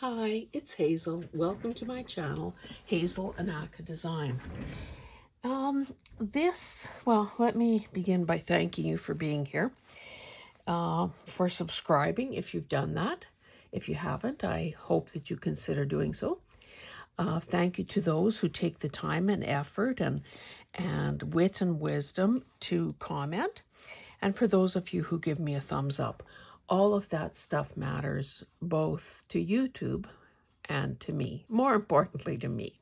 Hi, it's Hazel. Welcome to my channel, Hazel Anaka Design. Let me begin by thanking you for being here, for subscribing if you've done that. If you haven't, I hope that you consider doing so. Thank you to those who take the time and effort and wit and wisdom to comment. And for those of you who give me a thumbs up, all of that stuff matters both to YouTube and to me, more importantly to me.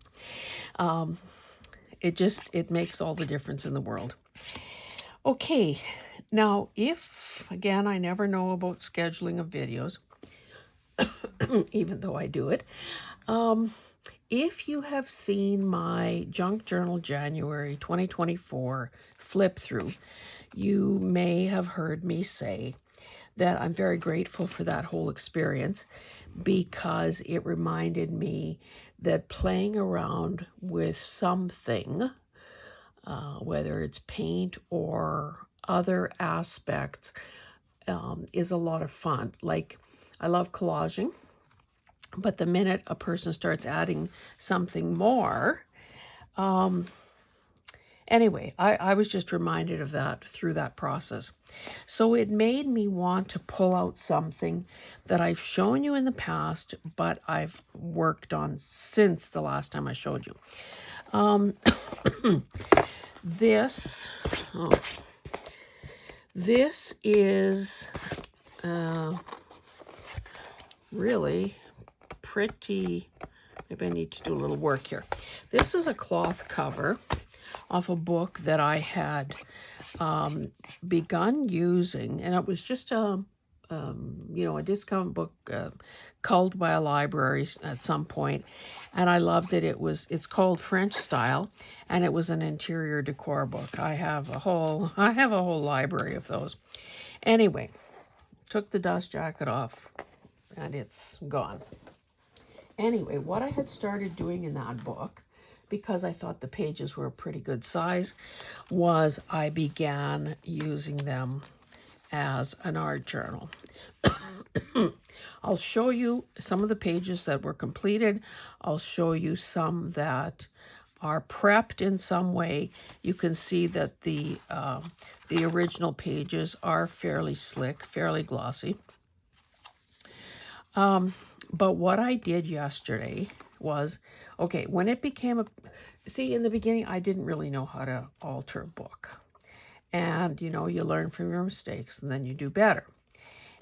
It makes all the difference in the world. Okay, now if, again, I never know about scheduling of videos, even though I do it. If you have seen my Junk Journal January 2024 flip through, you may have heard me say that I'm very grateful for that whole experience because it reminded me that playing around with something, whether it's paint or other aspects, is a lot of fun. Like, I love collaging, but the minute a person starts adding something more, anyway, I was just reminded of that through that process. So it made me want to pull out something that I've shown you in the past, but I've worked on since the last time I showed you. This is really pretty. Maybe I need to do a little work here. This is a cloth cover off a book that I had begun using, and it was just a discount book culled by a library at some point, and I loved it. It's called French Style, and it was an interior decor book. I have a whole library of those. Anyway, took the dust jacket off, and it's gone. Anyway, what I had started doing in that book, because I thought the pages were a pretty good size, was I began using them as an art journal. I'll show you some of the pages that were completed. I'll show you some that are prepped in some way. You can see that the original pages are fairly slick, fairly glossy. But what I did yesterday was, okay, when it became in the beginning, I didn't really know how to alter a book. And, you learn from your mistakes and then you do better.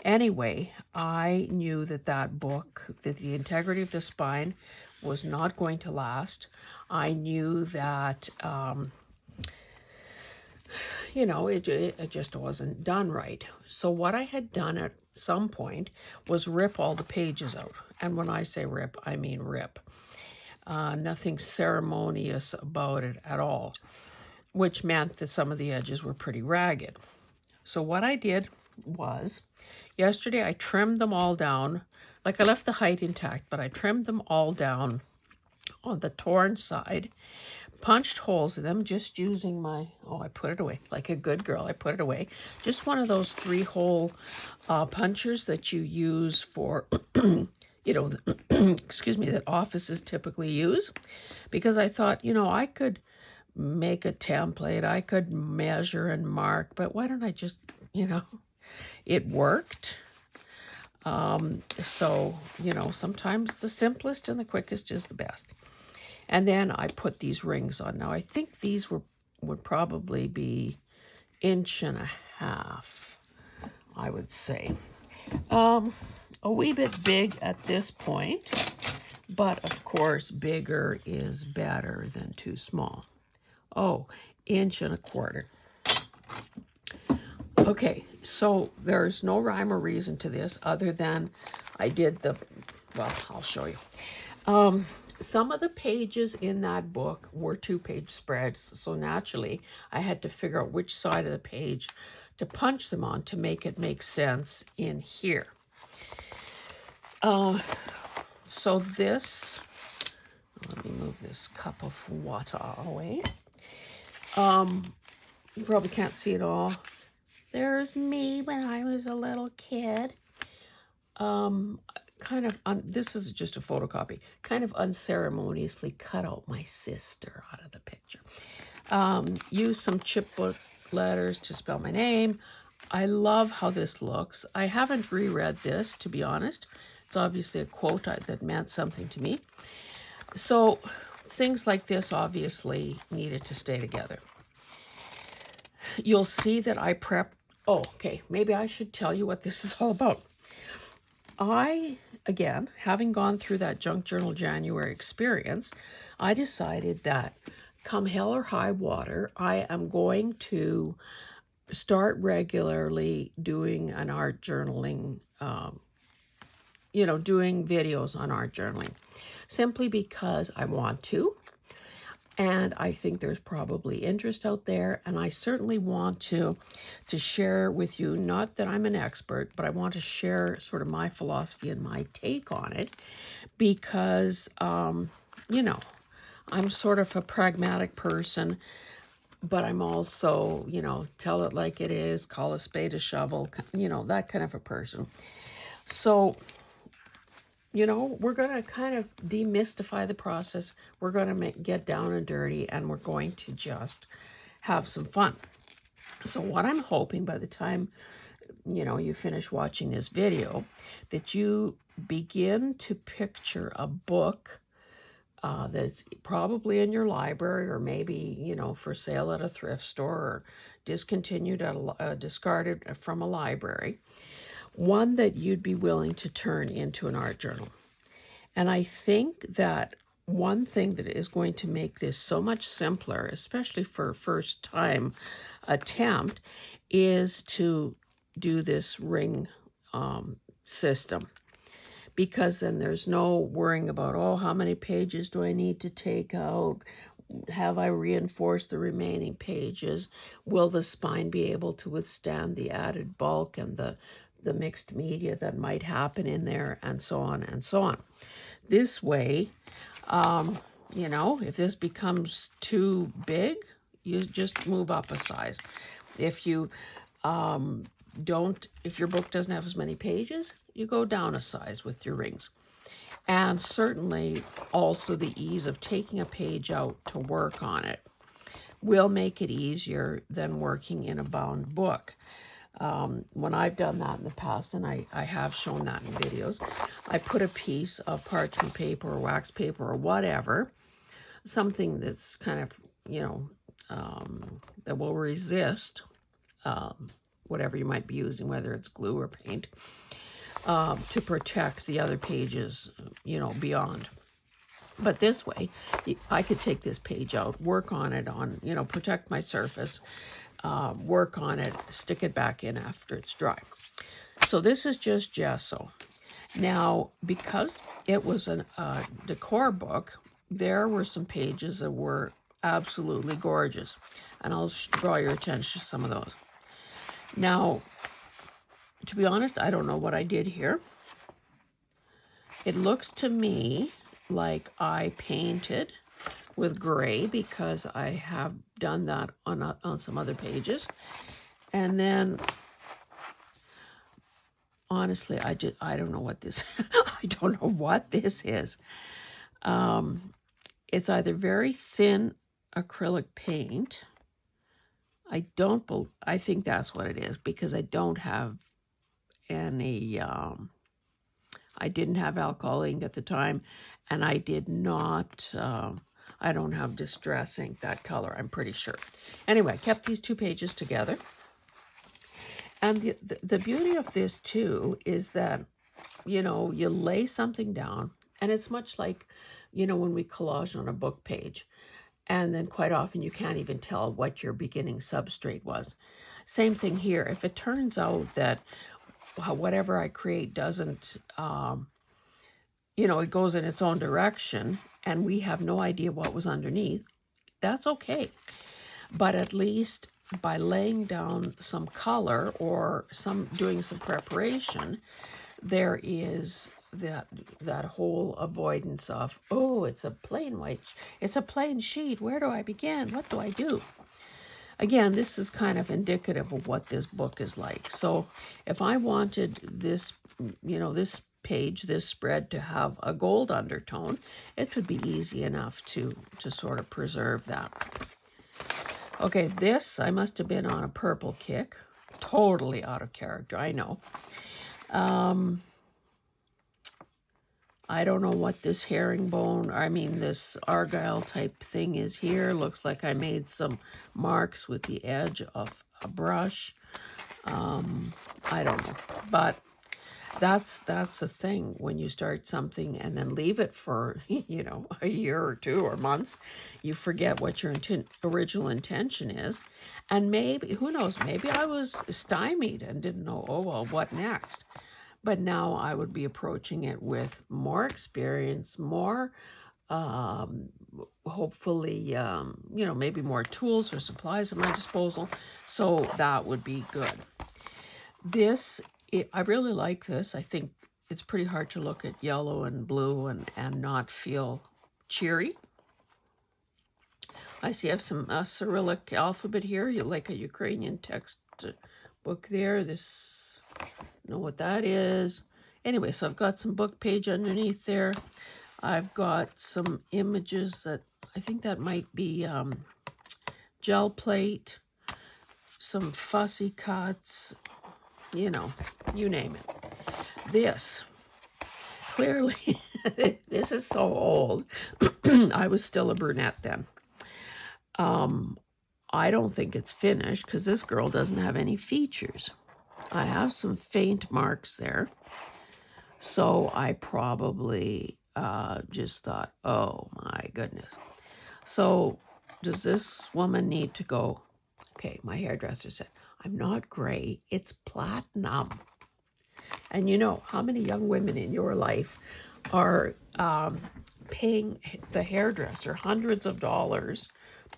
Anyway, I knew that the integrity of the spine was not going to last. I knew that, it just wasn't done right. So what I had done at some point was rip all the pages out. And when I say rip, I mean rip. Nothing ceremonious about it at all, which meant that some of the edges were pretty ragged. So what I did was, yesterday I trimmed them all down. Like, I left the height intact, but I trimmed them all down on the torn side, punched holes in them just using I put it away like a good girl. I put it away. Just one of those 3-hole punchers that you use for, excuse me, that offices typically use, because I thought, I could make a template, I could measure and mark, but why don't I just, it worked. So, sometimes the simplest and the quickest is the best. And then I put these rings on. Now, I think these would probably be 1.5 inches, I would say. A wee bit big at this point, but of course, bigger is better than too small. 1.25 inches. Okay, so there's no rhyme or reason to this other than I did I'll show you. Some of the pages in that book were 2-page spreads, so naturally I had to figure out which side of the page to punch them on to make it make sense in here. So this, let me move this cup of water away. You probably can't see it all. There's me when I was a little kid. kind of, this is just a photocopy, kind of unceremoniously cut out my sister out of the picture. Use some chipbook letters to spell my name. I love how this looks. I haven't reread this, to be honest. It's obviously a quote that meant something to me. So things like this obviously needed to stay together. You'll see that I prepped. Oh, okay. Maybe I should tell you what this is all about. Again, having gone through that Junk Journal January experience, I decided that come hell or high water, I am going to start regularly doing an art journaling, doing videos on art journaling, simply because I want to. And I think there's probably interest out there, and I certainly want to share with you, not that I'm an expert, but I want to share sort of my philosophy and my take on it, because, I'm sort of a pragmatic person, but I'm also, tell it like it is, call a spade a shovel, that kind of a person. So, we're going to kind of demystify the process. We're going to get down and dirty, and we're going to just have some fun. So what I'm hoping by the time, you finish watching this video, that you begin to picture a book that's probably in your library, or maybe, for sale at a thrift store, or discontinued at discarded from a library. One that you'd be willing to turn into an art journal. And I think that one thing that is going to make this so much simpler, especially for a first time attempt, is to do this ring system. Because then there's no worrying about, how many pages do I need to take out? Have I reinforced the remaining pages? Will the spine be able to withstand the added bulk and the mixed media that might happen in there, and so on and so on. This way, if this becomes too big, you just move up a size. If you if your book doesn't have as many pages, you go down a size with your rings. And certainly also the ease of taking a page out to work on it will make it easier than working in a bound book. When I've done that in the past, and I have shown that in videos, I put a piece of parchment paper or wax paper or whatever, something that's kind of, that will resist whatever you might be using, whether it's glue or paint, to protect the other pages, beyond. But this way, I could take this page out, work on it protect my surface, work on it, stick it back in after it's dry. So this is just gesso. Now, because it was a decor book, there were some pages that were absolutely gorgeous. And I'll draw your attention to some of those. Now, to be honest, I don't know what I did here. It looks to me like I painted with gray, because I have done that on some other pages. And then, honestly, I don't know what this I don't know what this is. It's either very thin acrylic paint. I think that's what it is, because I don't have any I didn't have alcohol ink at the time, and I did not I don't have Distress ink, that color, I'm pretty sure. Anyway, I kept these two pages together. And the beauty of this, too, is that, you lay something down, and it's much like, when we collage on a book page. And then quite often you can't even tell what your beginning substrate was. Same thing here. If it turns out that whatever I create doesn't, it goes in its own direction, and we have no idea what was underneath, that's okay. But at least by laying down some color or doing some preparation, there is that whole avoidance of, it's a plain sheet. Where do I begin? What do I do? Again, this is kind of indicative of what this book is like. So if I wanted this, this page, this spread, to have a gold undertone, it would be easy enough to sort of preserve that. Okay, this, I must have been on a purple kick. Totally out of character, I know. I don't know what this herringbone, this argyle type thing is here. Looks like I made some marks with the edge of a brush. I don't know, but that's the thing. When you start something and then leave it for, a year or two or months, you forget what your original intention is. And maybe, who knows, maybe I was stymied and didn't know, oh, well, what next? But now I would be approaching it with more experience, more, hopefully, maybe more tools or supplies at my disposal. So that would be good. This, I really like this. I think it's pretty hard to look at yellow and blue and not feel cheery. I see I have some Cyrillic alphabet here. You like a Ukrainian text book there. This, know what that is. Anyway, so I've got some book page underneath there. I've got some images that I think that might be gel plate, some fussy cuts, you name it. This, clearly, this is so old. I was still a brunette then. I don't think it's finished because this girl doesn't have any features. I have some faint marks there. So I probably just thought, oh my goodness. So does this woman need to go? Okay, my hairdresser said, I'm not gray, it's platinum. And you know, how many young women in your life are paying the hairdresser hundreds of dollars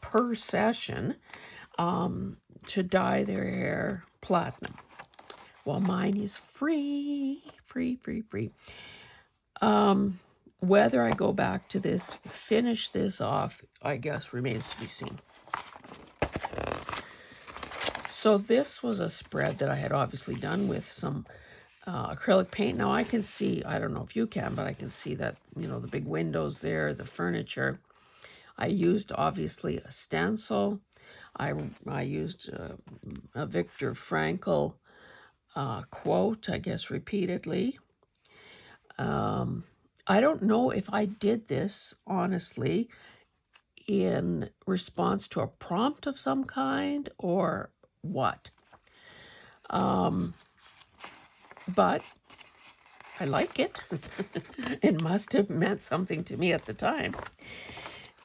per session to dye their hair platinum? Well, mine is free. Whether I go back to this, finish this off, I guess remains to be seen. So this was a spread that I had obviously done with some acrylic paint. Now I can see, I don't know if you can, but I can see that, the big windows there, the furniture. I used, obviously, a stencil. I used a Viktor Frankl quote, I guess, repeatedly. I don't know if I did this, honestly, in response to a prompt of some kind or what. But I like it. It must have meant something to me at the time.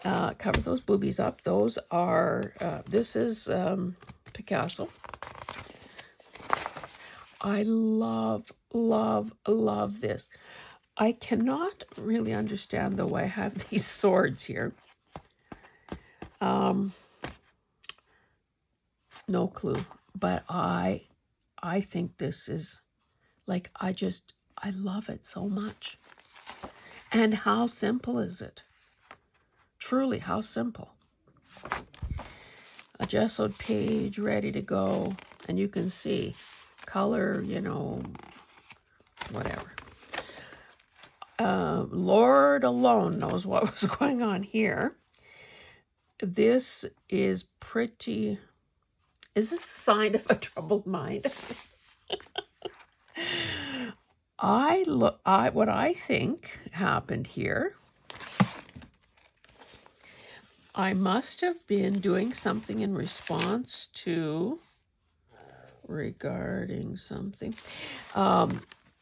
Cover those boobies up. Those are, this is Picasso. I love this. I cannot really understand the way I have these swords here. No clue. But I think this is, like, I love it so much. And how simple is it? Truly, how simple. A gessoed page ready to go. And you can see color, whatever. Lord alone knows what was going on here. This is pretty... Is this a sign of a troubled mind? What I think happened here, I must have been doing something in response to, regarding something.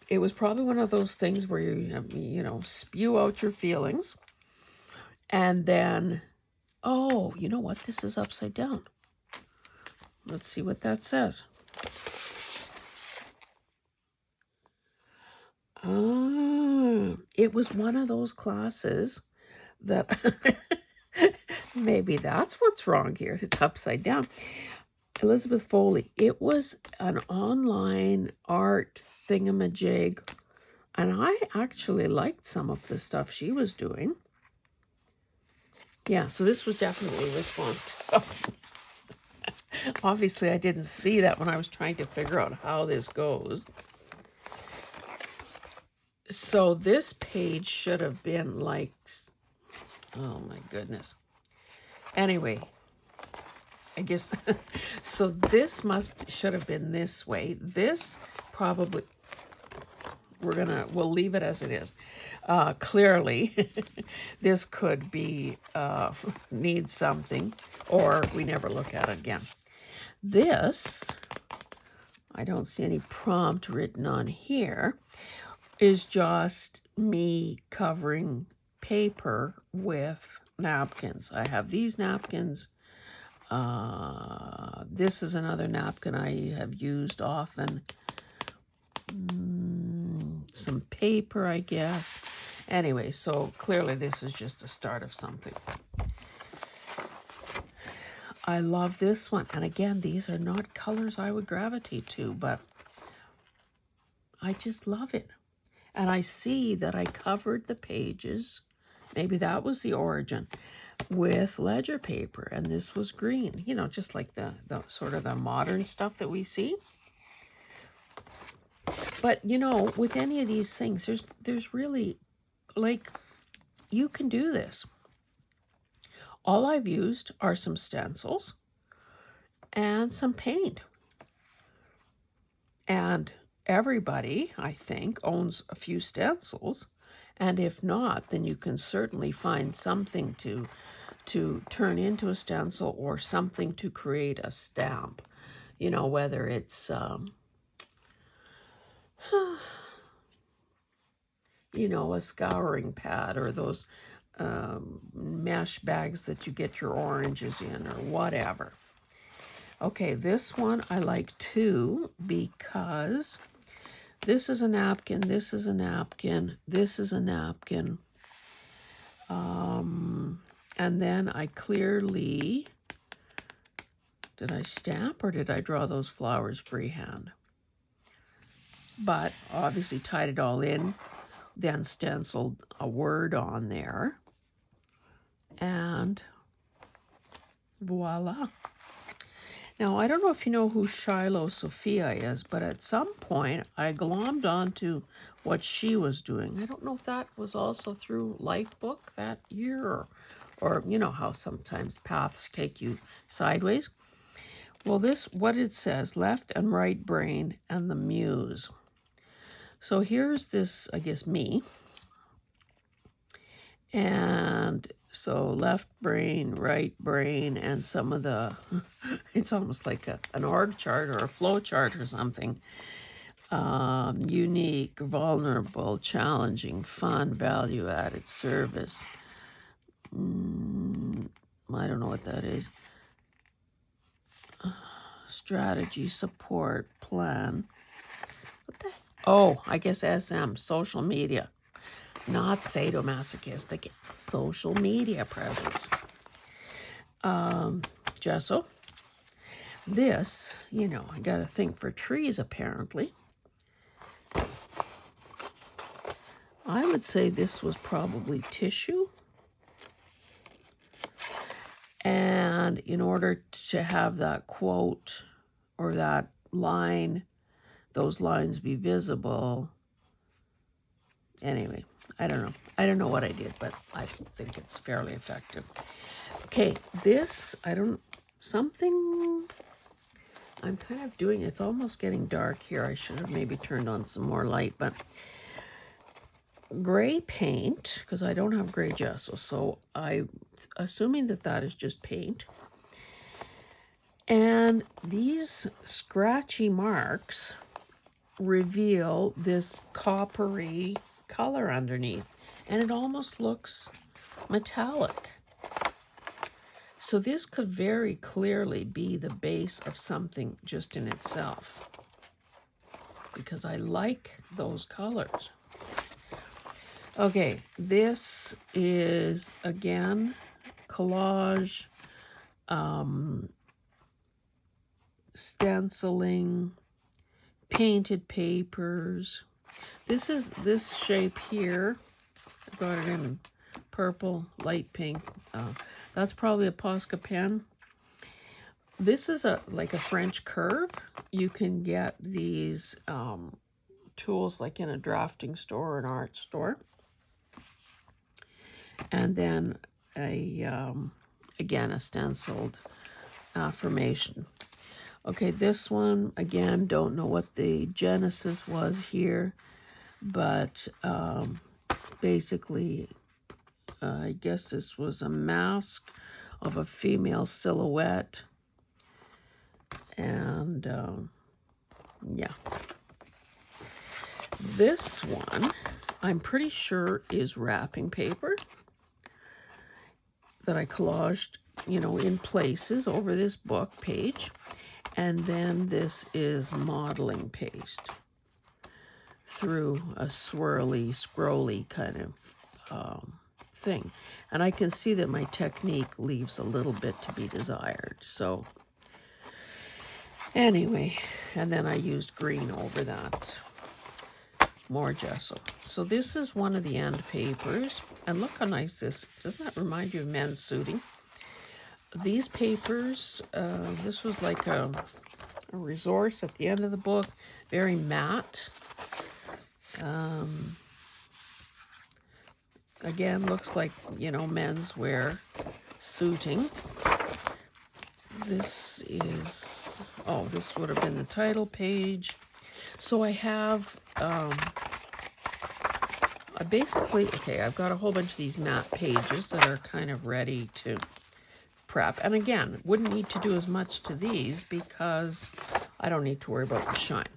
It was probably one of those things where you spew out your feelings. And then, oh, you know what? This is upside down. Let's see what that says. It was one of those classes that maybe that's what's wrong here. It's upside down. Elizabeth Foley. It was an online art thingamajig, and I actually liked some of the stuff she was doing. Yeah, so this was definitely a response to something. Obviously, I didn't see that when I was trying to figure out how this goes. So this page should have been like, oh my goodness. Anyway, I guess, so this should have been this way. This probably, we'll leave it as it is. Clearly, this could be, needs something, or we never look at it again. This, I don't see any prompt written on here, is just me covering paper with napkins. I have these napkins. This is another napkin I have used often. Some paper, I guess. Anyway, so clearly this is just the start of something. I love this one. And again, these are not colors I would gravitate to, but I just love it. And I see that I covered the pages, maybe that was the origin, with ledger paper, and this was green, you know, just like the sort of the modern stuff that we see. But, you know, with any of these things, there's really, like, you can do this. All I've used are some stencils and some paint. And everybody, I think, owns a few stencils. And if not, then you can certainly find something to turn into a stencil or something to create a stamp. You know, whether it's, you know, a scouring pad or those mesh bags that you get your oranges in or whatever. Okay, this one I like too because this is a napkin, this is a napkin, this is a napkin. And then I clearly, did I stamp or did I draw those flowers freehand? But obviously tied it all in, then stenciled a word on there. And voila. Now, I don't know if you know who Shiloh Sophia is, but at some point I glommed onto what she was doing. I don't know if that was also through Lifebook that year, or you know how sometimes paths take you sideways. Well, this, what it says, left and right brain and the muse. So here's this, I guess, me. And so left brain, right brain, and some of the, it's almost like an org chart or a flow chart or something. Unique, vulnerable, challenging, fun, value-added, service. I don't know what that is. Strategy, support, plan. What the? Oh, I guess SM, social media. Not sadomasochistic, social media presence. Gesso. This, you know, I got a thing for trees apparently. I would say this was probably tissue. And in order to have that quote or that line, those lines be visible. Anyway, I don't know. I don't know what I did, but I think it's fairly effective. Okay, this, something I'm kind of doing, it's almost getting dark here. I should have maybe turned on some more light, but gray paint, because I don't have gray gesso, so I'm assuming that is just paint. And these scratchy marks reveal this coppery color underneath, and it almost looks metallic. So this could very clearly be the base of something just in itself, because I like those colors. Okay, this is, again, collage, stenciling, painted papers. This is this shape here. I got it in purple, light pink. That's probably a Posca pen. This is like a French curve. You can get these tools like in a drafting store or an art store. And then again, a stenciled affirmation. Okay, this one, again, don't know what the genesis was here, but basically, I guess this was a mask of a female silhouette. And yeah. This one, I'm pretty sure is wrapping paper that I collaged, in places over this book page. And then this is modeling paste through a swirly, scrolly kind of thing. And I can see that my technique leaves a little bit to be desired. So anyway, and then I used green over that. More gesso. So this is one of the end papers. And look how nice this, doesn't that remind you of men's suiting? These papers, this was like a resource at the end of the book, very matte. Again, looks like, menswear suiting. This is, this would have been the title page. So I have, I've got a whole bunch of these matte pages that are kind of ready to prep. And again, wouldn't need to do as much to these because I don't need to worry about the shine.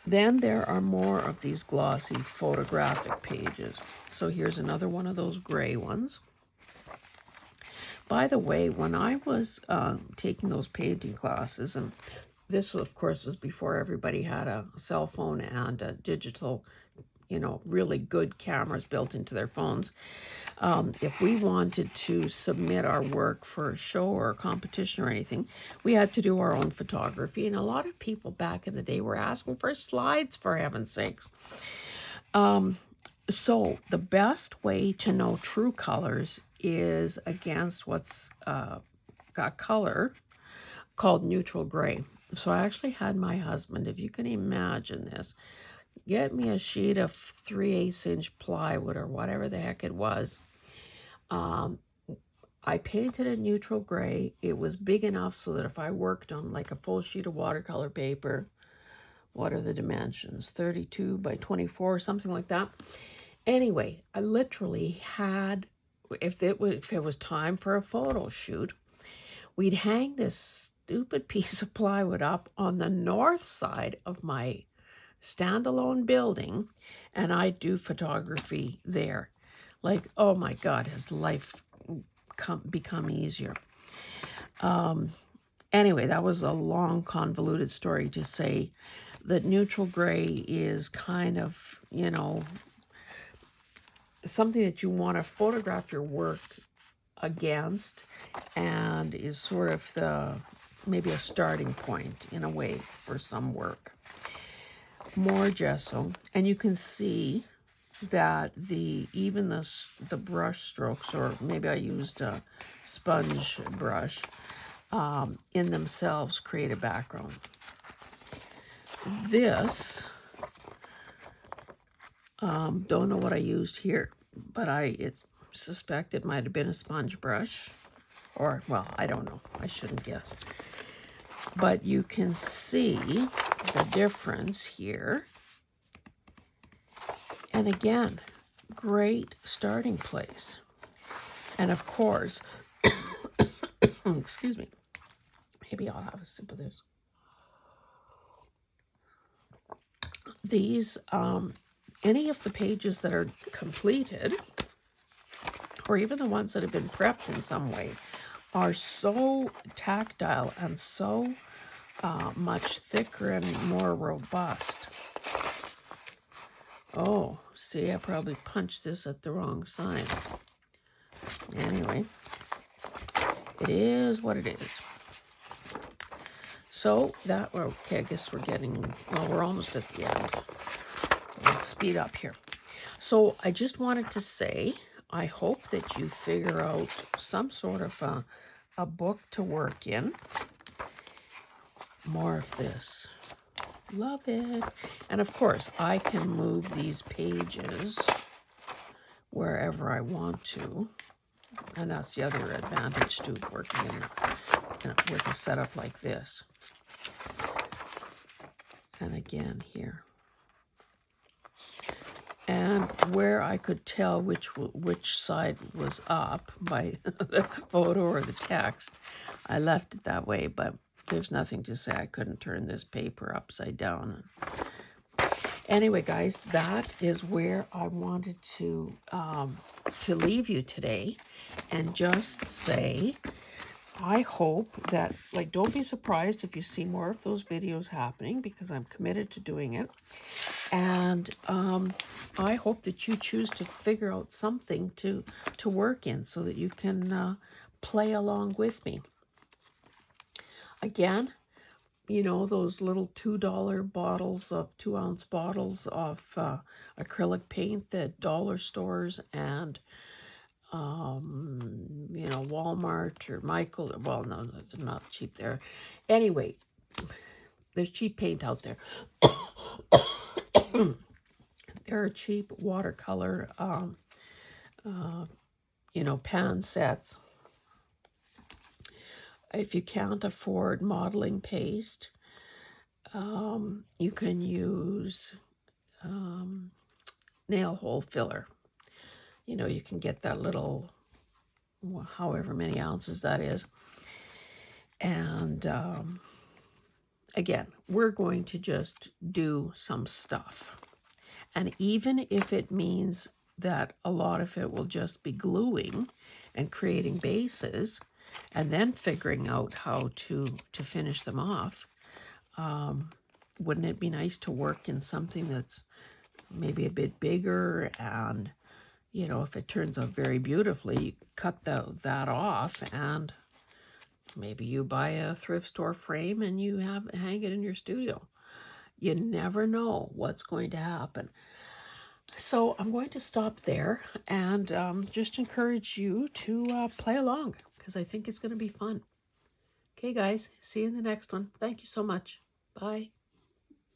Then there are more of these glossy photographic pages. So here's another one of those gray ones. By the way, when I was taking those painting classes, and this, of course, was before everybody had a cell phone and a digital, really good cameras built into their phones. If we wanted to submit our work for a show or a competition or anything, we had to do our own photography. And a lot of people back in the day were asking for slides, for heaven's sakes. So the best way to know true colors is against what's got color called neutral gray. So I actually had my husband, if you can imagine this, get me a sheet of 3/8 inch plywood or whatever the heck it was. I painted it neutral gray. It was big enough so that if I worked on like a full sheet of watercolor paper, what are the dimensions? 32 by 24, something like that. Anyway, I literally had, if it was time for a photo shoot, we'd hang this stupid piece of plywood up on the north side of my standalone building, and I'd do photography there. Like, oh my God, has life become easier? Anyway, that was a long, convoluted story to say that neutral gray is kind of, something that you want to photograph your work against, and is sort of maybe a starting point in a way for some work. More gesso, and you can see that even the brush strokes, or maybe I used a sponge brush, in themselves create a background. This, don't know what I used here, but I suspect it might have been a sponge brush, or, well, I don't know. I shouldn't guess. But you can see the difference here. And again, great starting place. And of course, excuse me, maybe I'll have a sip of this. These, any of the pages that are completed, or even the ones that have been prepped in some way, are so tactile and so much thicker and more robust. Oh, see, I probably punched this at the wrong side. Anyway, it is what it is. So okay, I guess we're almost at the end. Let's speed up here. So I just wanted to say, I hope that you figure out some sort of a book to work in. More of this. Love it. And of course, I can move these pages wherever I want to. And that's the other advantage to working with a setup like this. And again here. And where I could tell which side was up by the photo or the text, I left it that way, but there's nothing to say I couldn't turn this paper upside down. Anyway, guys, that is where I wanted to leave you today, and just say, I hope that, like, don't be surprised if you see more of those videos happening, because I'm committed to doing it. And I hope that you choose to figure out something to work in so that you can play along with me. Again, you know, those little $2 bottles of 2-ounce bottles of acrylic paint at dollar stores and you know, Walmart or Michael. Well, no, they're not cheap there. Anyway, there's cheap paint out there. There are cheap watercolor, you know, pan sets. If you can't afford modeling paste, you can use nail hole filler. You know, you can get that little, however many ounces that is. And again, we're going to just do some stuff. And even if it means that a lot of it will just be gluing and creating bases and then figuring out how to finish them off, wouldn't it be nice to work in something that's maybe a bit bigger? And, you know, if it turns out very beautifully, you cut that off, and maybe you buy a thrift store frame and you hang it in your studio. You never know what's going to happen. So I'm going to stop there and just encourage you to play along, because I think it's going to be fun. Okay, guys, see you in the next one. Thank you so much. Bye.